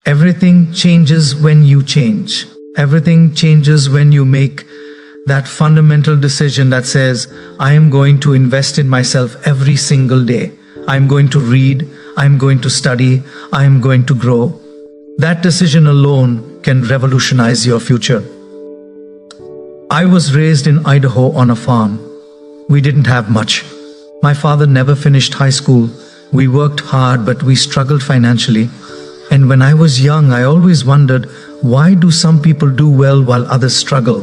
Everything changes when you change. Everything changes when you make that fundamental decision that says, I am going to invest in myself every single day. I'm going to read, I'm going to study, I'm going to grow. That decision alone can revolutionize your future. I was raised in Idaho on a farm. We didn't have much. My father never finished high school. We worked hard, but we struggled financially. And when I was young, I always wondered, why do some people do well while others struggle?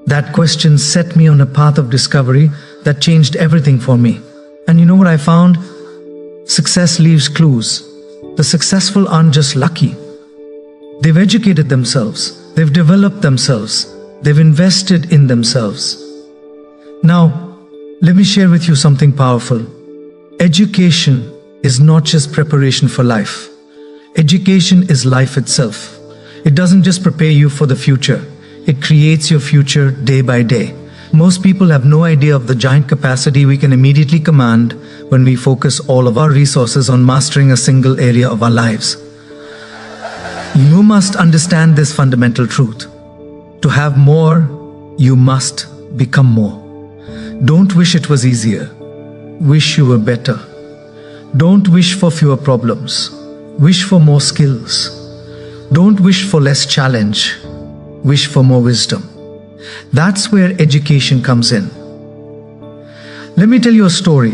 That question set me on a path of discovery that changed everything for me. And you know what I found? Success leaves clues. The successful aren't just lucky. They've educated themselves. They've developed themselves. They've invested in themselves. Now, let me share with you something powerful. Education is not just preparation for life. Education is life itself. It doesn't just prepare you for the future. It creates your future day by day. Most people have no idea of the giant capacity we can immediately command when we focus all of our resources on mastering a single area of our lives. You must understand this fundamental truth. To have more, you must become more. Don't wish it was easier. Wish you were better. Don't wish for fewer problems. Wish for more skills. Don't wish for less challenge. Wish for more wisdom. That's where education comes in. Let me tell you a story.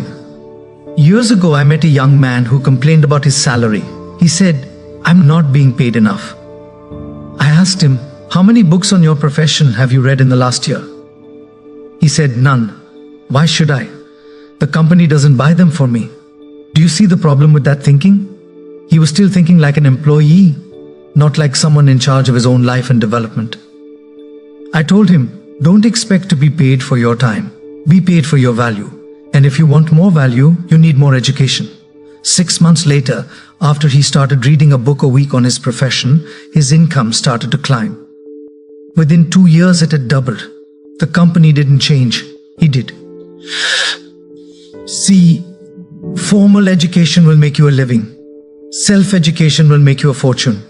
Years ago, I met a young man who complained about his salary. He said, I'm not being paid enough. I asked him, how many books on your profession have you read in the last year? He said, none. Why should I? The company doesn't buy them for me. Do you see the problem with that thinking? He was still thinking like an employee, not like someone in charge of his own life and development. I told him, don't expect to be paid for your time. Be paid for your value. And if you want more value, you need more education. 6 months later, after he started reading a book a week on his profession, his income started to climb. Within 2 years, it had doubled. The company didn't change. He did. See, formal education will make you a living. Self-education will make you a fortune.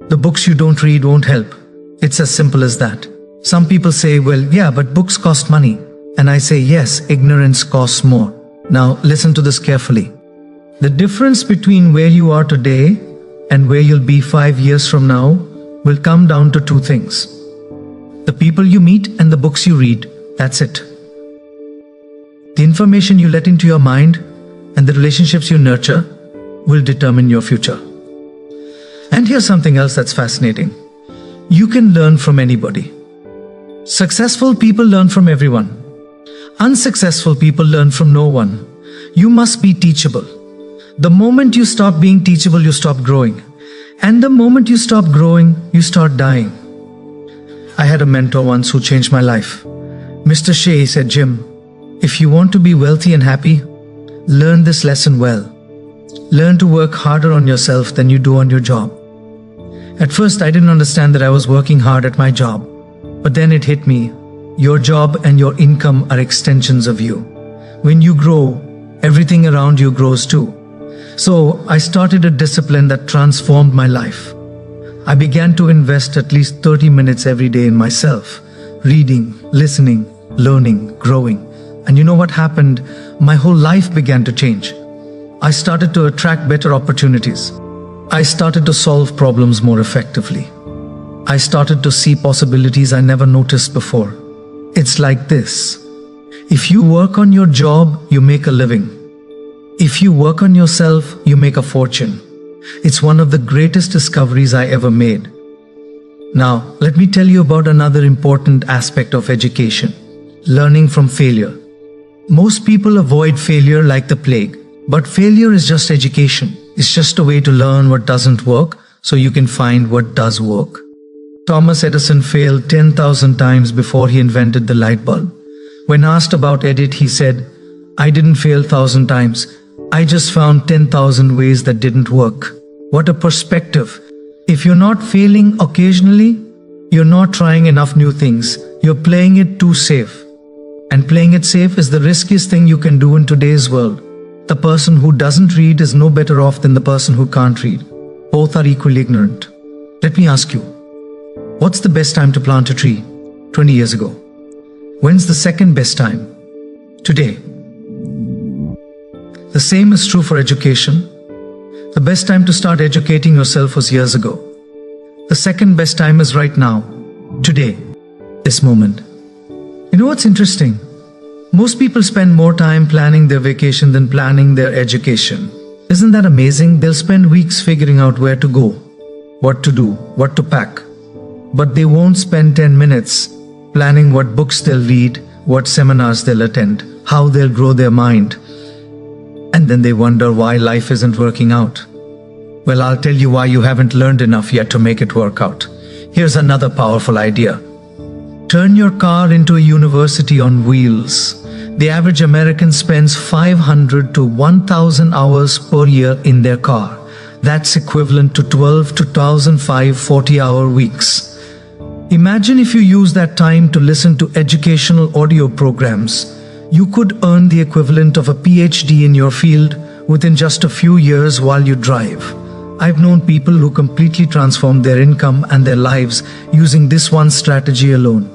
The books you don't read won't help. It's as simple as that. Some people say, well, yeah, but books cost money. And I say, yes, ignorance costs more. Now, listen to this carefully. The difference between where you are today and where you'll be 5 years from now will come down to two things. The people you meet and the books you read. That's it. The information you let into your mind and the relationships you nurture will determine your future. And here's something else that's fascinating. You can learn from anybody. Successful people learn from everyone. Unsuccessful people learn from no one. You must be teachable. The moment you stop being teachable, you stop growing. And the moment you stop growing, you start dying. I had a mentor once who changed my life. Mr. Shea said, Jim, if you want to be wealthy and happy, learn this lesson well. Learn to work harder on yourself than you do on your job. At first, I didn't understand that I was working hard at my job. But then it hit me. Your job and your income are extensions of you. When you grow, everything around you grows too. So I started a discipline that transformed my life. I began to invest at least 30 minutes every day in myself, reading, listening, learning, growing. And you know what happened? My whole life began to change. I started to attract better opportunities. I started to solve problems more effectively. I started to see possibilities I never noticed before. It's like this. If you work on your job, you make a living. If you work on yourself, you make a fortune. It's one of the greatest discoveries I ever made. Now, let me tell you about another important aspect of education. Learning from failure. Most people avoid failure like the plague. But failure is just education. It's just a way to learn what doesn't work so you can find what does work. Thomas Edison failed 10,000 times before he invented the light bulb. When asked about Edit, he said, I didn't fail 1,000 times. I just found 10,000 ways that didn't work. What a perspective. If you're not failing occasionally, you're not trying enough new things. You're playing it too safe. And playing it safe is the riskiest thing you can do in today's world. The person who doesn't read is no better off than the person who can't read. Both are equally ignorant. Let me ask you, what's the best time to plant a tree? 20 years ago. When's the second best time? Today. The same is true for education. The best time to start educating yourself was years ago. The second best time is right now, today, this moment. You know what's interesting? Most people spend more time planning their vacation than planning their education. Isn't that amazing? They'll spend weeks figuring out where to go, what to do, what to pack. But they won't spend 10 minutes planning what books they'll read, what seminars they'll attend, how they'll grow their mind. And then they wonder why life isn't working out. Well, I'll tell you why you haven't learned enough yet to make it work out. Here's another powerful idea. Turn your car into a university on wheels. The average American spends 500 to 1,000 hours per year in their car. That's equivalent to 12 to 1,005 40-hour weeks. Imagine if you use that time to listen to educational audio programs. You could earn the equivalent of a PhD in your field within just a few years while you drive. I've known people who completely transformed their income and their lives using this one strategy alone.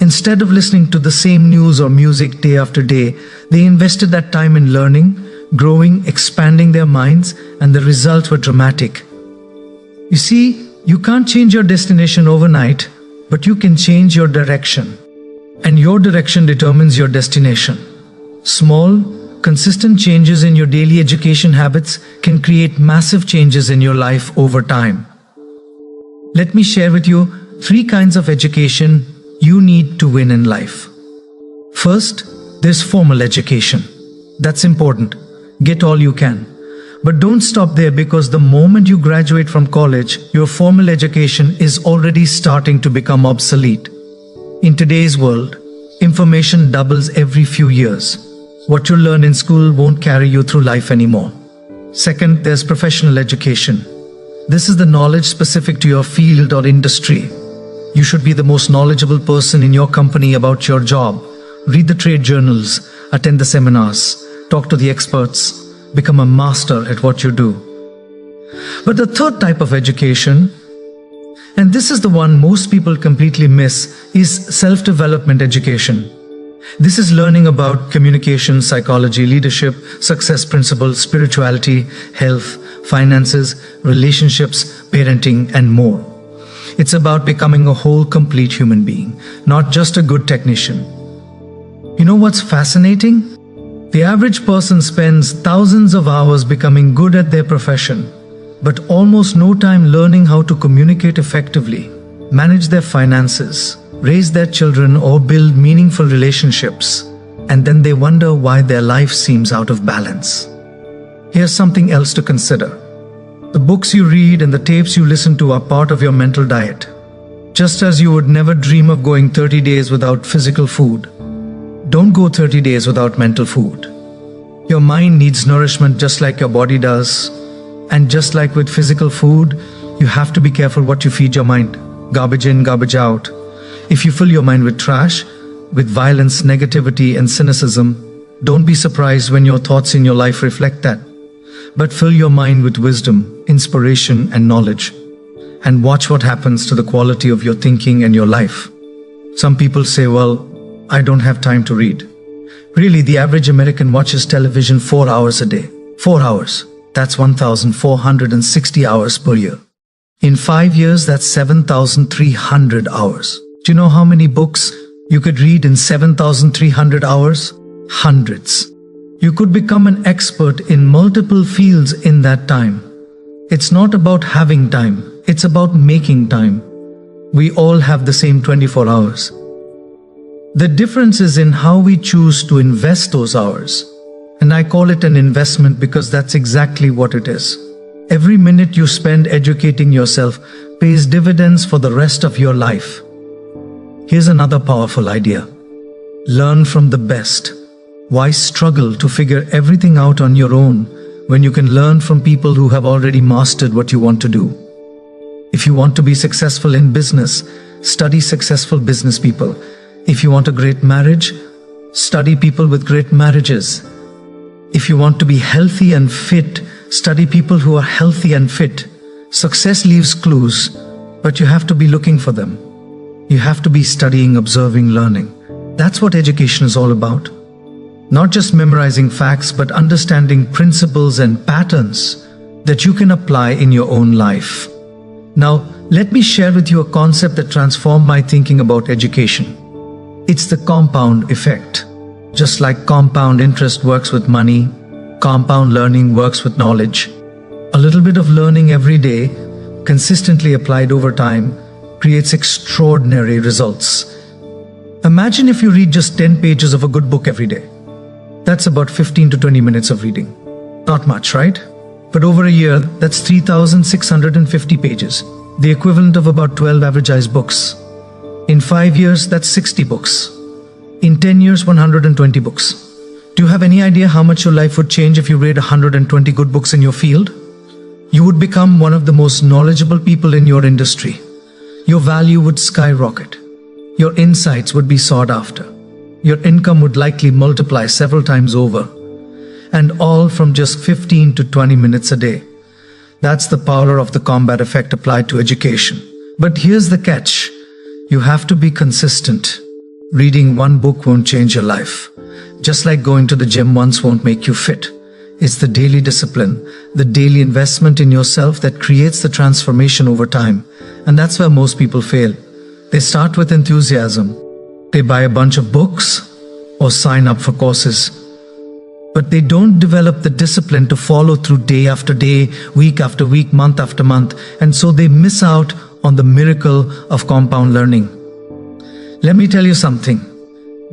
Instead of listening to the same news or music day after day, they invested that time in learning, growing, expanding their minds, and the results were dramatic. You see, you can't change your destination overnight, but you can change your direction. And your direction determines your destination. Small, consistent changes in your daily education habits can create massive changes in your life over time. Let me share with you 3 kinds of education you need to win in life. First, there's formal education. That's important. Get all you can. But don't stop there, because the moment you graduate from college, your formal education is already starting to become obsolete. In today's world, information doubles every few years. What you learn in school won't carry you through life anymore. Second, there's professional education. This is the knowledge specific to your field or industry. You should be the most knowledgeable person in your company about your job. Read the trade journals, attend the seminars, talk to the experts, become a master at what you do. But the third type of education, and this is the one most people completely miss, is self-development education. This is learning about communication, psychology, leadership, success principles, spirituality, health, finances, relationships, parenting, and more. It's about becoming a whole, complete human being, not just a good technician. You know what's fascinating? The average person spends thousands of hours becoming good at their profession, but almost no time learning how to communicate effectively, manage their finances, raise their children, or build meaningful relationships. And then they wonder why their life seems out of balance. Here's something else to consider. The books you read and the tapes you listen to are part of your mental diet. Just as you would never dream of going 30 days without physical food, don't go 30 days without mental food. Your mind needs nourishment just like your body does. And just like with physical food, you have to be careful what you feed your mind. Garbage in, garbage out. If you fill your mind with trash, with violence, negativity, and cynicism, don't be surprised when your thoughts in your life reflect that. But fill your mind with wisdom, inspiration, and knowledge. And watch what happens to the quality of your thinking and your life. Some people say, well, I don't have time to read. Really, the average American watches television 4 hours a day. 4 hours. That's 1,460 hours per year. In 5 years, that's 7,300 hours. Do you know how many books you could read in 7,300 hours? Hundreds. You could become an expert in multiple fields in that time. It's not about having time, it's about making time. We all have the same 24 hours. The difference is in how we choose to invest those hours. And I call it an investment because that's exactly what it is. Every minute you spend educating yourself pays dividends for the rest of your life. Here's another powerful idea. Learn from the best. Why struggle to figure everything out on your own when you can learn from people who have already mastered what you want to do? If you want to be successful in business, study successful business people. If you want a great marriage, study people with great marriages. If you want to be healthy and fit, study people who are healthy and fit. Success leaves clues, but you have to be looking for them. You have to be studying, observing, learning. That's what education is all about. Not just memorizing facts, but understanding principles and patterns that you can apply in your own life. Now, let me share with you a concept that transformed my thinking about education. It's the compound effect. Just like compound interest works with money, compound learning works with knowledge. A little bit of learning every day, consistently applied over time, creates extraordinary results. Imagine if you read just 10 pages of a good book every day. That's about 15 to 20 minutes of reading. Not much, right? But over a year, that's 3,650 pages, the equivalent of about 12 average-sized books. In 5 years, that's 60 books. In 10 years, 120 books. Do you have any idea how much your life would change if you read 120 good books in your field? You would become one of the most knowledgeable people in your industry. Your value would skyrocket. Your insights would be sought after. Your income would likely multiply several times over. And all from just 15 to 20 minutes a day. That's the power of the compound effect applied to education. But here's the catch. You have to be consistent. Reading one book won't change your life. Just like going to the gym once won't make you fit. It's the daily discipline, the daily investment in yourself that creates the transformation over time. And that's where most people fail. They start with enthusiasm. They buy a bunch of books or sign up for courses. But they don't develop the discipline to follow through day after day, week after week, month after month. And so they miss out on the miracle of compound learning. Let me tell you something.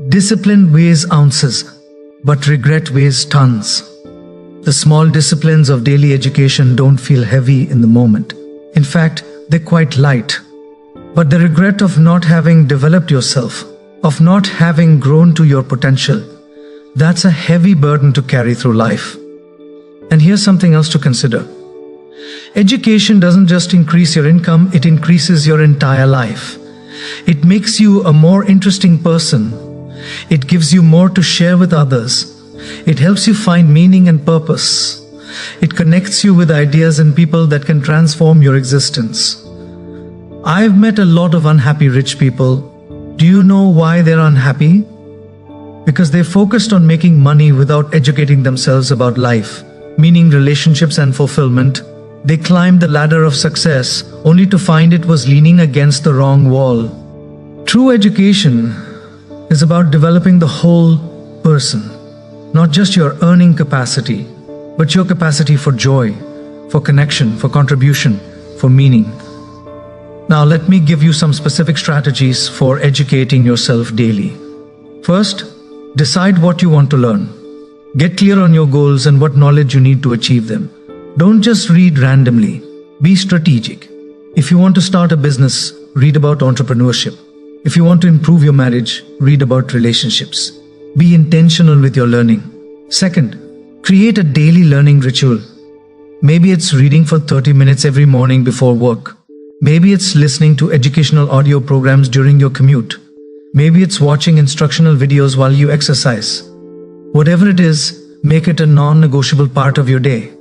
Discipline weighs ounces, but regret weighs tons. The small disciplines of daily education don't feel heavy in the moment. In fact, they're quite light. But the regret of not having developed yourself, of not having grown to your potential, that's a heavy burden to carry through life. And here's something else to consider. Education doesn't just increase your income, it increases your entire life. It makes you a more interesting person. It gives you more to share with others. It helps you find meaning and purpose. It connects you with ideas and people that can transform your existence. I've met a lot of unhappy rich people. Do you know why they're unhappy? Because they focused on making money without educating themselves about life, meaning, relationships and fulfillment. They climbed the ladder of success only to find it was leaning against the wrong wall. True education is about developing the whole person, not just your earning capacity, but your capacity for joy, for connection, for contribution, for meaning. Now let me give you some specific strategies for educating yourself daily. First, decide what you want to learn. Get clear on your goals and what knowledge you need to achieve them. Don't just read randomly. Be strategic. If you want to start a business, read about entrepreneurship. If you want to improve your marriage, read about relationships. Be intentional with your learning. Second, create a daily learning ritual. Maybe it's reading for 30 minutes every morning before work. Maybe it's listening to educational audio programs during your commute. Maybe it's watching instructional videos while you exercise. Whatever it is, make it a non-negotiable part of your day.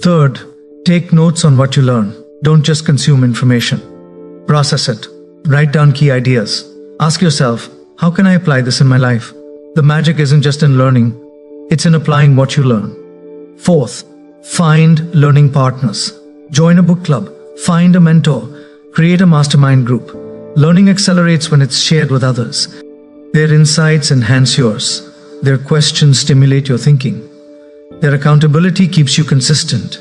Third, take notes on what you learn. Don't just consume information. Process it. Write down key ideas. Ask yourself, how can I apply this in my life? The magic isn't just in learning, it's in applying what you learn. Fourth, find learning partners. Join a book club. Find a mentor. Create a mastermind group. Learning accelerates when it's shared with others. Their insights enhance yours. Their questions stimulate your thinking. Their accountability keeps you consistent.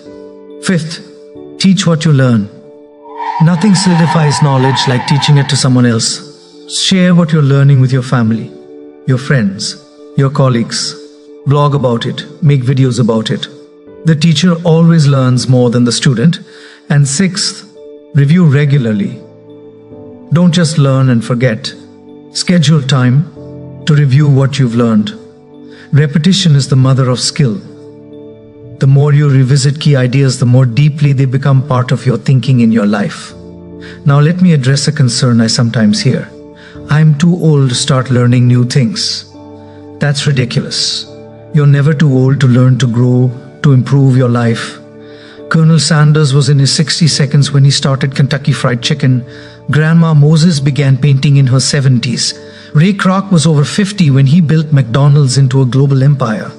Fifth, teach what you learn. Nothing solidifies knowledge like teaching it to someone else. Share what you're learning with your family, your friends, your colleagues. Blog about it. Make videos about it. The teacher always learns more than the student. And sixth, review regularly. Don't just learn and forget. Schedule time to review what you've learned. Repetition is the mother of skill. The more you revisit key ideas, the more deeply they become part of your thinking in your life. Now let me address a concern I sometimes hear. I'm too old to start learning new things. That's ridiculous. You're never too old to learn, to grow, to improve your life. Colonel Sanders was in his 60 seconds when he started Kentucky Fried Chicken. Grandma Moses began painting in her 70s. Ray Kroc was over 50 when he built McDonald's into a global empire.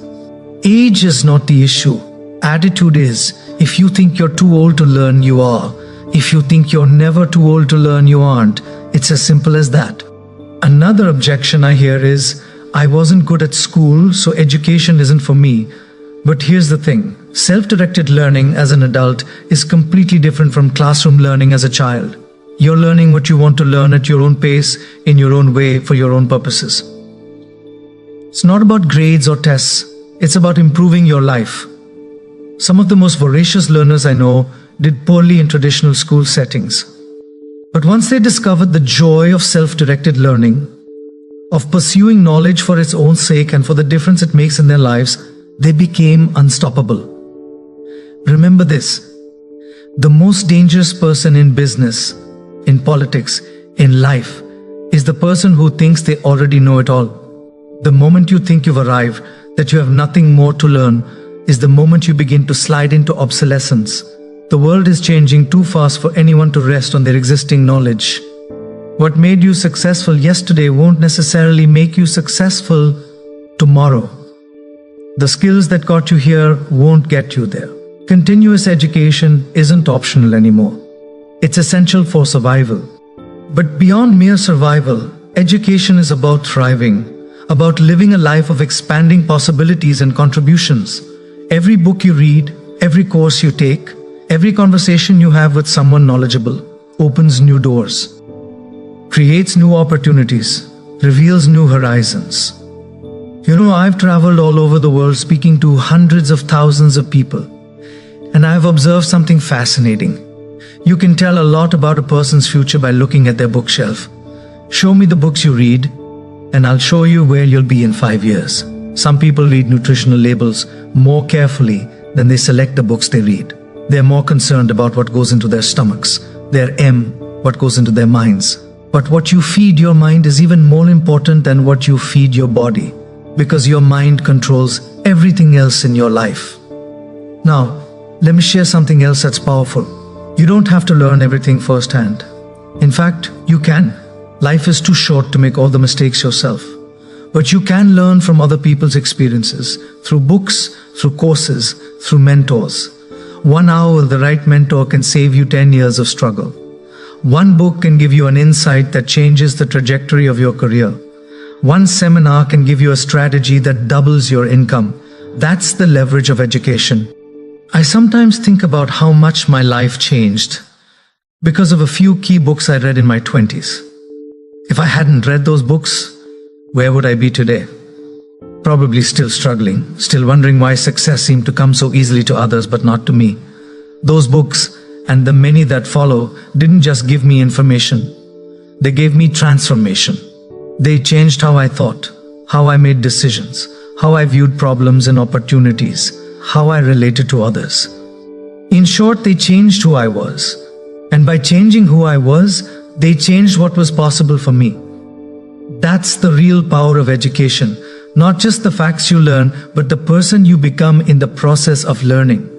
Age is not the issue. Attitude is. If you think you're too old to learn, you are. If you think you're never too old to learn, you aren't. It's as simple as that. Another objection I hear is, I wasn't good at school, so education isn't for me. But here's the thing. Self-directed learning as an adult is completely different from classroom learning as a child. You're learning what you want to learn at your own pace, in your own way, for your own purposes. It's not about grades or tests. It's about improving your life. Some of the most voracious learners I know did poorly in traditional school settings. But once they discovered the joy of self-directed learning, of pursuing knowledge for its own sake and for the difference it makes in their lives, they became unstoppable. Remember this: the most dangerous person in business, in politics, in life, is the person who thinks they already know it all. The moment you think you've arrived, that you have nothing more to learn, is the moment you begin to slide into obsolescence. The world is changing too fast for anyone to rest on their existing knowledge. What made you successful yesterday won't necessarily make you successful tomorrow. The skills that got you here won't get you there. Continuous education isn't optional anymore. It's essential for survival. But beyond mere survival, education is about thriving, about living a life of expanding possibilities and contributions. Every book you read, every course you take, every conversation you have with someone knowledgeable opens new doors, creates new opportunities, reveals new horizons. I've traveled all over the world speaking to hundreds of thousands of people, and I've observed something fascinating. You can tell a lot about a person's future by looking at their bookshelf. Show me the books you read, and I'll show you where you'll be in 5 years. Some people read nutritional labels more carefully than they select the books they read. They're more concerned about what goes into their stomachs, their what goes into their minds. But what you feed your mind is even more important than what you feed your body, because your mind controls everything else in your life. Now, let me share something else that's powerful. You don't have to learn everything firsthand. In fact, you can. Life is too short to make all the mistakes yourself. But you can learn from other people's experiences, through books, through courses, through mentors. 1 hour with the right mentor can save you 10 years of struggle. One book can give you an insight that changes the trajectory of your career. One seminar can give you a strategy that doubles your income. That's the leverage of education. I sometimes think about how much my life changed because of a few key books I read in my 20s. If I hadn't read those books, where would I be today? Probably still struggling, still wondering why success seemed to come so easily to others but not to me. Those books, and the many that follow, didn't just give me information. They gave me transformation. They changed how I thought, how I made decisions, how I viewed problems and opportunities, how I related to others. In short, they changed who I was. And by changing who I was, they changed what was possible for me. That's the real power of education. Not just the facts you learn, but the person you become in the process of learning.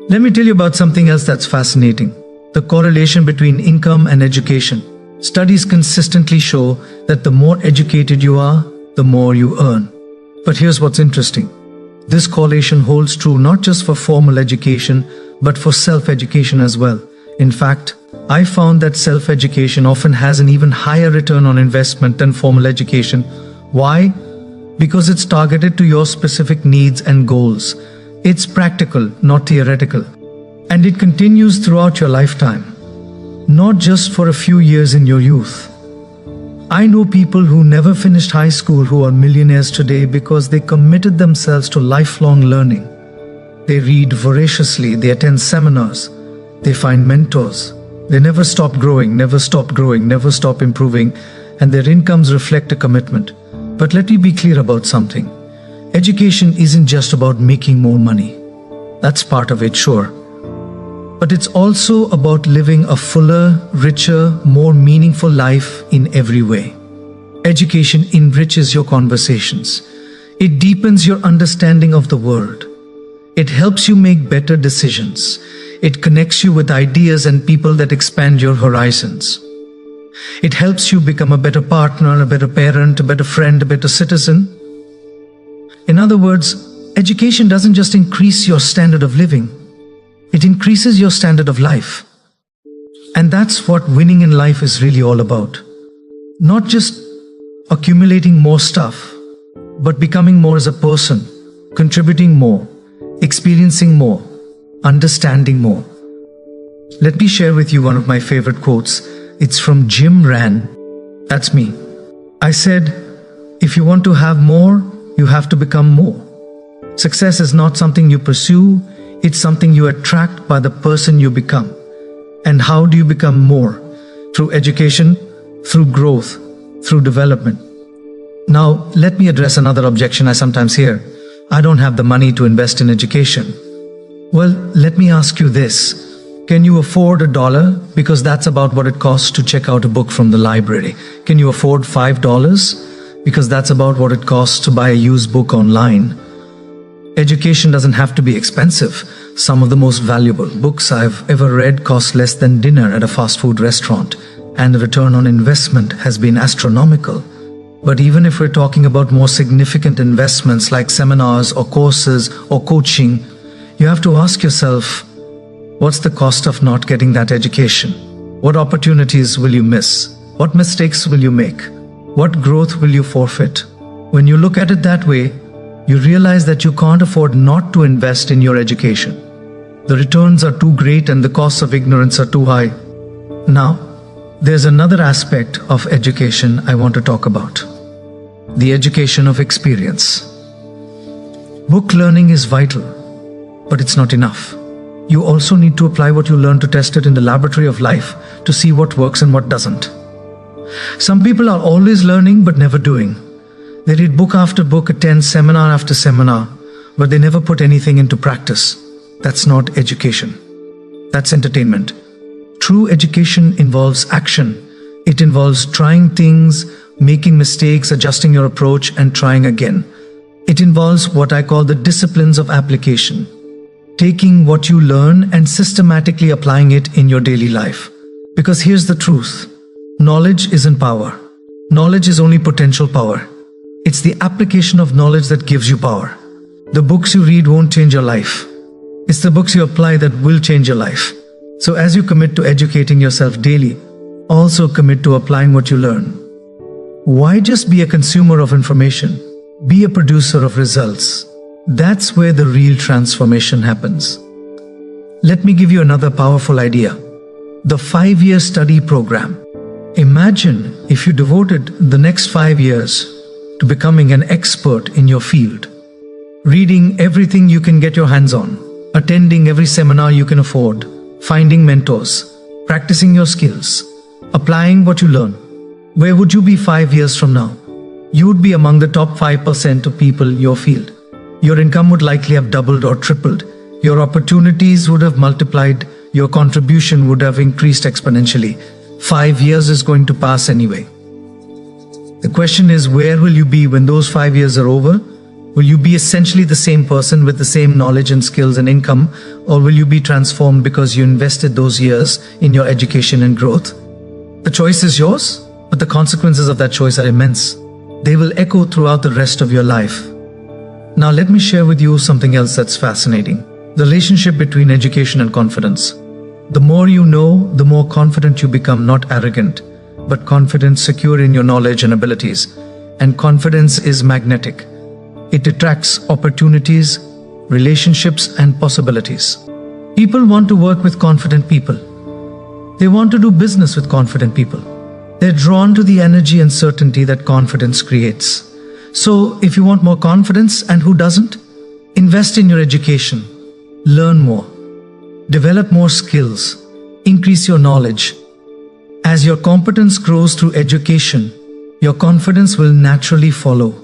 Let me tell you about something else that's fascinating: the correlation between income and education. Studies consistently show that the more educated you are, the more you earn. But here's what's interesting. This correlation holds true not just for formal education, but for self-education as well. In fact, I found that self-education often has an even higher return on investment than formal education. Why? Because it's targeted to your specific needs and goals. It's practical, not theoretical. And it continues throughout your lifetime, not just for a few years in your youth. I know people who never finished high school who are millionaires today because they committed themselves to lifelong learning. They read voraciously, they attend seminars, they find mentors. They never stop growing, never stop improving, and their incomes reflect a commitment. But let me be clear about something. Education isn't just about making more money. That's part of it, sure. But it's also about living a fuller, richer, more meaningful life in every way. Education enriches your conversations. It deepens your understanding of the world. It helps you make better decisions. It connects you with ideas and people that expand your horizons. It helps you become a better partner, a better parent, a better friend, a better citizen. In other words, education doesn't just increase your standard of living, it increases your standard of life. And that's what winning in life is really all about. Not just accumulating more stuff, but becoming more as a person, contributing more, experiencing more, understanding more. Let me share with you one of my favorite quotes. It's from Jim Ran. That's me. I said, if you want to have more, you have to become more. Success is not something you pursue, it's something you attract by the person you become. And how do you become more? Through education, through growth, through development. Now, let me address another objection I sometimes hear. I don't have the money to invest in education. Well, let me ask you this. Can you afford $1? Because that's about what it costs to check out a book from the library. Can you afford $5? Because that's about what it costs to buy a used book online. Education doesn't have to be expensive. Some of the most valuable books I've ever read cost less than dinner at a fast food restaurant, and the return on investment has been astronomical. But even if we're talking about more significant investments like seminars or courses or coaching, you have to ask yourself, what's the cost of not getting that education? What opportunities will you miss? What mistakes will you make? What growth will you forfeit? When you look at it that way, you realize that you can't afford not to invest in your education. The returns are too great and the costs of ignorance are too high. Now, there's another aspect of education I want to talk about. The education of experience. Book learning is vital, but it's not enough. You also need to apply what you learn to test it in the laboratory of life to see what works and what doesn't. Some people are always learning but never doing. They read book after book, attend seminar after seminar, but they never put anything into practice. That's not education. That's entertainment. True education involves action. It involves trying things, making mistakes, adjusting your approach, and trying again. It involves what I call the disciplines of application. Taking what you learn and systematically applying it in your daily life. Because here's the truth. Knowledge isn't power. Knowledge is only potential power. It's the application of knowledge that gives you power. The books you read won't change your life. It's the books you apply that will change your life. So as you commit to educating yourself daily, also commit to applying what you learn. Why just be a consumer of information? Be a producer of results. That's where the real transformation happens. Let me give you another powerful idea. The 5-year study program. Imagine if you devoted the next 5 years to becoming an expert in your field. Reading everything you can get your hands on, attending every seminar you can afford, finding mentors, practicing your skills, applying what you learn. Where would you be 5 years from now? You would be among the top 5% of people in your field. Your income would likely have doubled or tripled. Your opportunities would have multiplied. Your contribution would have increased exponentially. 5 years is going to pass anyway. The question is, where will you be when those 5 years are over? Will you be essentially the same person with the same knowledge and skills and income, or will you be transformed because you invested those years in your education and growth? The choice is yours, but the consequences of that choice are immense. They will echo throughout the rest of your life. Now let me share with you something else that's fascinating. The relationship between education and confidence. The more you know, the more confident you become, not arrogant, but confident, secure in your knowledge and abilities. And confidence is magnetic. It attracts opportunities, relationships, and possibilities. People want to work with confident people. They want to do business with confident people. They're drawn to the energy and certainty that confidence creates. So, if you want more confidence, and who doesn't? Invest in your education. Learn more. Develop more skills. Increase your knowledge. As your competence grows through education, your confidence will naturally follow.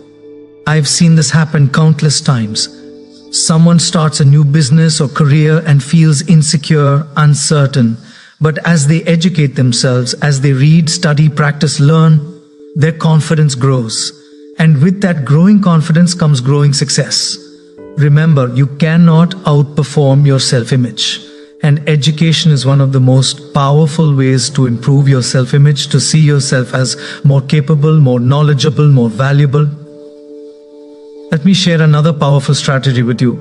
I've seen this happen countless times. Someone starts a new business or career and feels insecure, uncertain. But as they educate themselves, as they read, study, practice, learn, their confidence grows. And with that growing confidence comes growing success. remember, you cannot outperform your self-image. And education is one of the most powerful ways to improve your self-image, to see yourself as more capable, more knowledgeable, more valuable. Let me share another powerful strategy with you.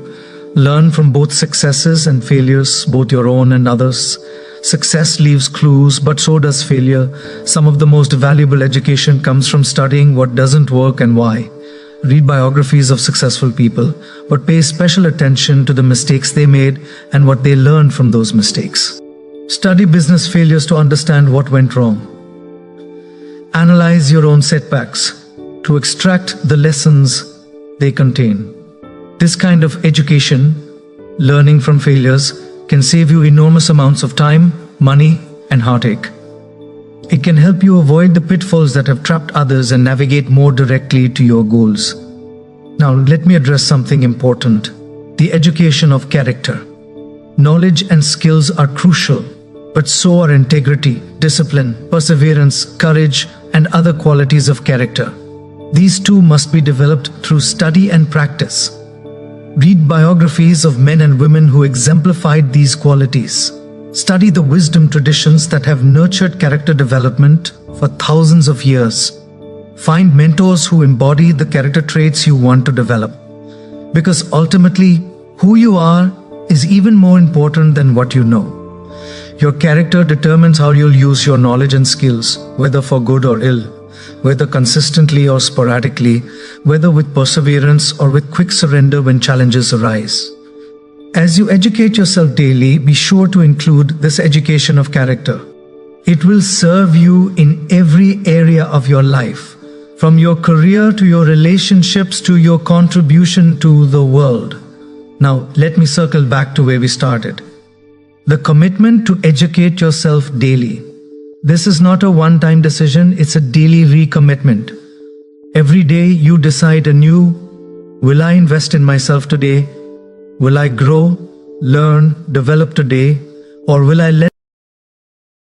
Learn from both successes and failures, both your own and others. Success leaves clues, but so does failure. Some of the most valuable education comes from studying what doesn't work and why. Read biographies of successful people, but pay special attention to the mistakes they made and what they learned from those mistakes. Study business failures to understand what went wrong. Analyze your own setbacks to extract the lessons they contain. This kind of education, learning from failures, can save you enormous amounts of time, money, and heartache. It can help you avoid the pitfalls that have trapped others and navigate more directly to your goals. Now, let me address something important: the education of character. Knowledge and skills are crucial, but so are integrity, discipline, perseverance, courage, and other qualities of character. These too must be developed through study and practice. Read biographies of men and women who exemplified these qualities. Study the wisdom traditions that have nurtured character development for thousands of years. Find mentors who embody the character traits you want to develop. Because ultimately, who you are is even more important than what you know. Your character determines how you'll use your knowledge and skills, whether for good or ill, whether consistently or sporadically, whether with perseverance or with quick surrender when challenges arise. As you educate yourself daily, be sure to include this education of character. It will serve you in every area of your life, from your career to your relationships to your contribution to the world. Now, let me circle back to where we started. The commitment to educate yourself daily. This is not a one-time decision, it's a daily recommitment. Every day you decide anew, will I invest in myself today? Will I grow, learn, develop today? Or will I let